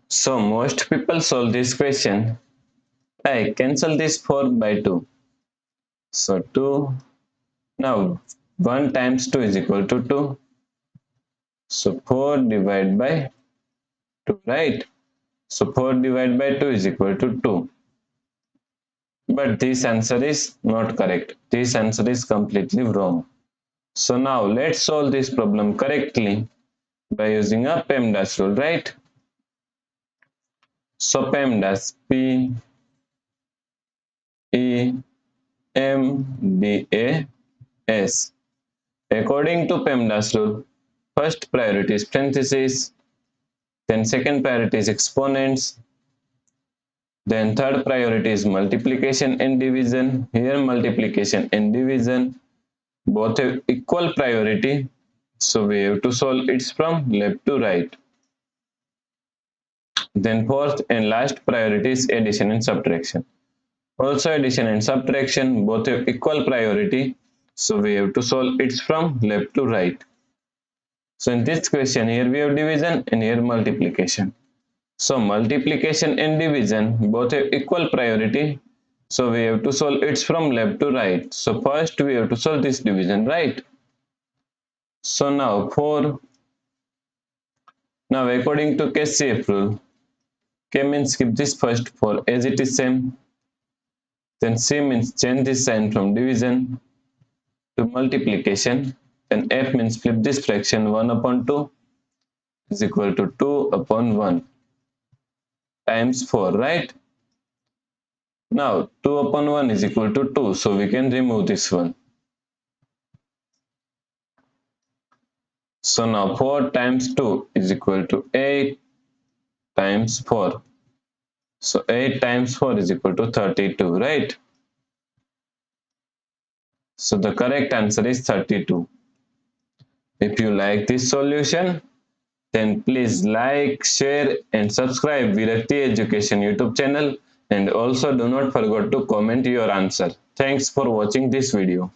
So most people solve this question. I cancel this 4 by 2. So 2. Now 1 times 2 is equal to 2. So 4 divided by 2, right? So 4 divided by 2 is equal to 2. But this answer is not correct. This answer is completely wrong. So now let's solve this problem correctly by using a PEMDAS rule, right? So PEMDAS, P-E-M-D-A-S. According to PEMDAS rule, first priority is parentheses, then second priority is exponents, then third priority is multiplication and division. Here multiplication and division both have equal priority, so we have to solve it from left to right. Then fourth and last priority is addition and subtraction. Also addition and subtraction both have equal priority, so we have to solve it from left to right. So in this question, here we have division and here multiplication. So multiplication and division both have equal priority, so we have to solve it from left to right. So first we have to solve this division, right? So now now according to KCF rule, K means keep this first 4 as it is same. Then C means change this sign from division to multiplication. Then F means flip this fraction 1 upon 2 is equal to 2 upon 1 times 4, right? Now 2 upon 1 is equal to 2, so we can remove this one. So now 4 times 2 is equal to 8 times 4. So 8 times 4 is equal to 32, right? So the correct answer is 32. If you like this solution, then please like, share and subscribe Virakti Education YouTube channel, and also do not forget to comment your answer. Thanks for watching this video.